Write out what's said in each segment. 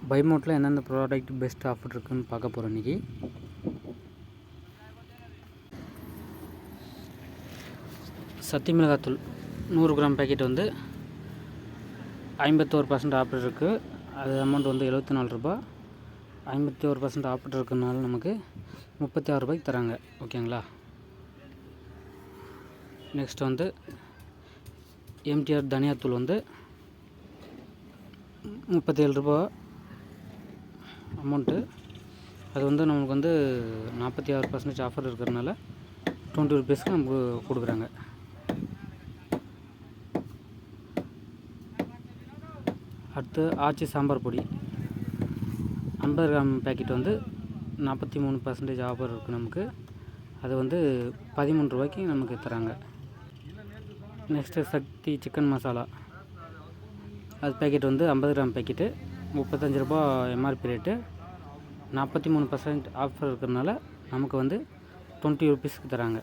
பைமோட்டில் எந்தெந்த product best offer இருக்குதுன்னு பார்க்க போகிறோம் இன்றைக்கி. சக்தி மிளகாத்தூள் 100 கிராம் பேக்கெட் வந்து 51% ஆஃபர் இருக்குது. அது அமௌண்ட் வந்து 74 ரூபா. 51% ஆஃபர் இருக்கிறதுனால நமக்கு 36 ரூபாய்க்கு தராங்க. ஓகேங்களா. நெக்ஸ்ட் வந்து எம்டிஆர் தனியாத்தூள் வந்து 37 ரூபா அமௌண்ட்டு. அது வந்து நமக்கு வந்து 46% ஆஃபர் இருக்கிறதுனால 20 ருபீஸ்க்கு நமக்கு கொடுக்குறாங்க. அடுத்து ஆச்சி சாம்பார் பொடி 50 கிராம் பேக்கெட் வந்து 43% ஆஃபர் இருக்குது நமக்கு. அது வந்து 13 ரூபாய்க்கு நமக்கு தராங்க. நெக்ஸ்ட்டு சக்தி சிக்கன் மசாலா, அது பேக்கெட் வந்து 50 கிராம் பேக்கெட்டு 35 ரூபா எம்ஆர்பி ரேட்டு. 43% ஆஃபர் இருக்கிறதுனால நமக்கு வந்து 20 ருபீஸ்க்கு தராங்க.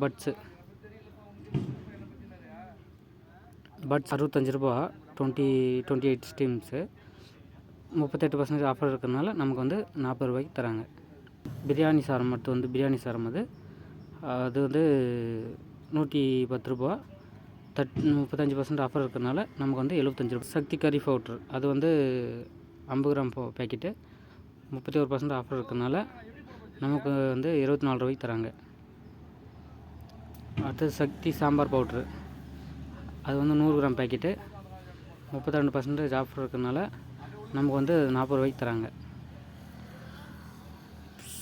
பட்ஸு 65 ரூபா 28 ஸ்டீம்ஸு. 38% ஆஃபர் இருக்கிறதுனால நமக்கு வந்து 40 ரூபாய்க்கு தராங்க. பிரியாணி சாரம் மட்டும் வந்து பிரியாணி சாரம் அது வந்து 110 ரூபா. 35% ஆஃபர் இருக்கிறதுனால நமக்கு வந்து 75 ரூபா. சக்தி கறி பவுட்ரு, அது வந்து 50 கிராம் பேக்கெட்டு 31% ஆஃபர் இருக்கிறதுனால நமக்கு வந்து 24 ரூபாய்க்கு தராங்க. அடுத்தது சக்தி சாம்பார் பவுட்ரு, அது வந்து 100 கிராம் பேக்கெட்டு 32% ஆஃபர் இருக்கிறதுனால நமக்கு வந்து 40 ரூபாய்க்கு தராங்க.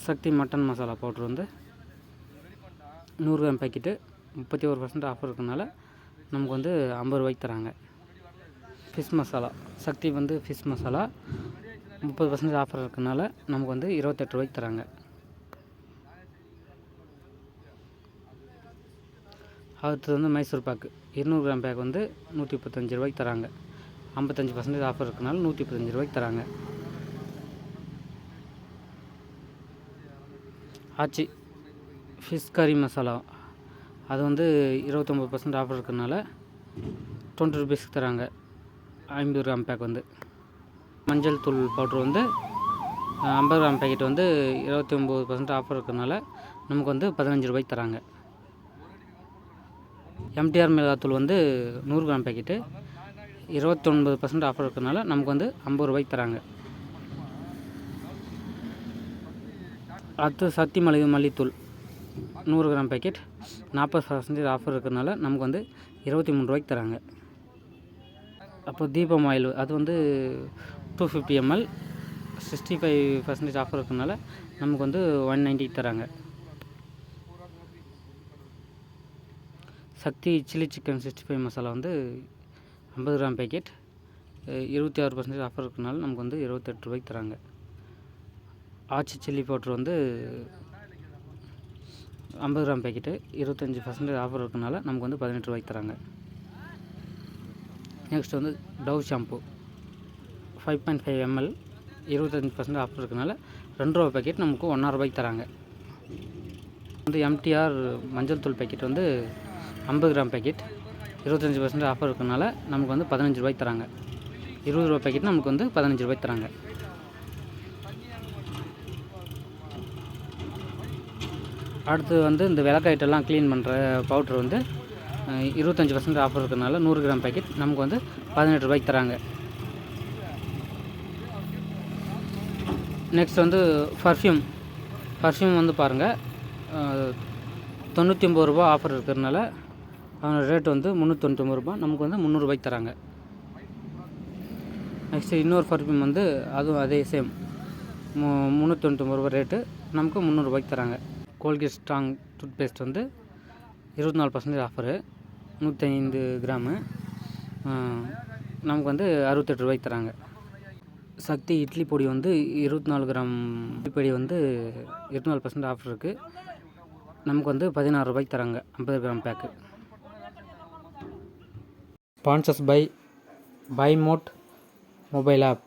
சக்தி மட்டன் மசாலா பவுட்ரு வந்து 100 கிராம் பேக்கெட்டு 31% ஆஃபர் இருக்கிறதுனால நமக்கு வந்து 50 ரூபாய்க்கு தராங்க. ஃபிஷ் மசாலா, சக்தி வந்து ஃபிஷ் மசாலா 30% ஆஃபர் இருக்கிறதுனால நமக்கு வந்து 28 ரூபாய்க்கு தராங்க. அடுத்தது வந்து மைசூர் பாக்கு 200 கிராம் பேக் வந்து 135 ரூபாய்க்கு தராங்க. 55% ஆஃபர் இருக்கிறதுனால 135 ரூபாய்க்கு தராங்க. ஆச்சி ஃபிஷ் கறி மசாலா, அது வந்து 29% ஆஃபர் இருக்கிறதுனால 20 ருபீஸ்க்கு தராங்க. 50 கிராம் பேக் வந்து. மஞ்சள் தூள் பவுட்ரு வந்து 50 கிராம் பேக்கெட் வந்து 29% ஆஃபர் இருக்கிறதுனால நமக்கு வந்து 15 ரூபாய்க்கு தராங்க. எம்டிஆர் மிளகாத்தூள் வந்து 100 கிராம் பேக்கெட்டு 29% ஆஃபர் இருக்கிறதுனால நமக்கு வந்து 50 ரூபாய்க்கு தராங்க. அடுத்து சக்தி மல்லித்தூள் 100 கிராம் பேக்கெட் 40% ஆஃபர் இருக்கிறதுனால நமக்கு வந்து 23 ரூபாய்க்கு தராங்க. அப்போ தீபம் ஆயில், அது வந்து 250 ml 65% ஆஃபர் இருக்கிறதுனால நமக்கு வந்து 190க்கு தராங்க. சக்தி சில்லி சிக்கன் 65 மசாலா வந்து 50 கிராம் பேக்கெட் 26% ஆஃபர் இருக்கிறதுனால நமக்கு வந்து 28 ரூபாய்க்கு தராங்க. ஆச்சி சில்லி பவுட்ரு வந்து 50 கிராம் பேக்கெட்டு 25% ஆஃபர் இருக்கிறதுனால நமக்கு வந்து 18 ரூபாய்க்கு தராங்க. நெக்ஸ்ட் வந்து டவ் ஷாம்பு 5.5 ml 25% ஆஃபர் இருக்கிறதுனால 2 ரூபா பேக்கெட் நமக்கு 1.5 ரூபாய்க்கு தராங்க. வந்து எம்டிஆர் மஞ்சள் தூள் பேக்கெட் வந்து 50 கிராம் பேக்கெட் 25% ஆஃபர் இருக்கிறதுனால நமக்கு வந்து 15 ரூபாய்க்கு தராங்க. 20 ரூபா பேக்கெட் நமக்கு வந்து 15 ரூபாய்க்கு தராங்க. அடுத்து வந்து இந்த விளக்காயிட்டெல்லாம் க்ளீன் பண்ணுற பவுட்ரு வந்து 25% ஆஃபர் இருக்கிறதுனால 100 கிராம் பேக்கெட் நமக்கு வந்து 18 ரூபாய்க்கு தராங்க. நெக்ஸ்ட் வந்து பர்ஃப்யூம் வந்து பாருங்கள் 99 ரூபா ஆஃபர் இருக்கிறதுனால அதோட ரேட் வந்து 399 ரூபா, நமக்கு வந்து 300 ரூபாய்க்கு தராங்க. நெக்ஸ்ட்டு இன்னொரு பர்ஃப்யூம் வந்து அதுவும் அதே சேம் 399 ரூபா ரேட்டு, நமக்கு 300 ரூபாய்க்கு தராங்க. கோல்கேட் ஸ்ட்ராங் டூத் பேஸ்ட் வந்து 24% ஆஃபரு 105 கிராமு நமக்கு வந்து 68 ரூபாய்க்கு தராங்க. சக்தி இட்லி பொடி வந்து 24 கிராம் இட்லி பொடி வந்து 24% ஆஃபர் இருக்குது, நமக்கு வந்து 16 ரூபாய்க்கு தராங்க 50 கிராம் பேக்கு. ஸ்பான்சர்ஸ் பை பைமோட் மொபைல் ஆப்.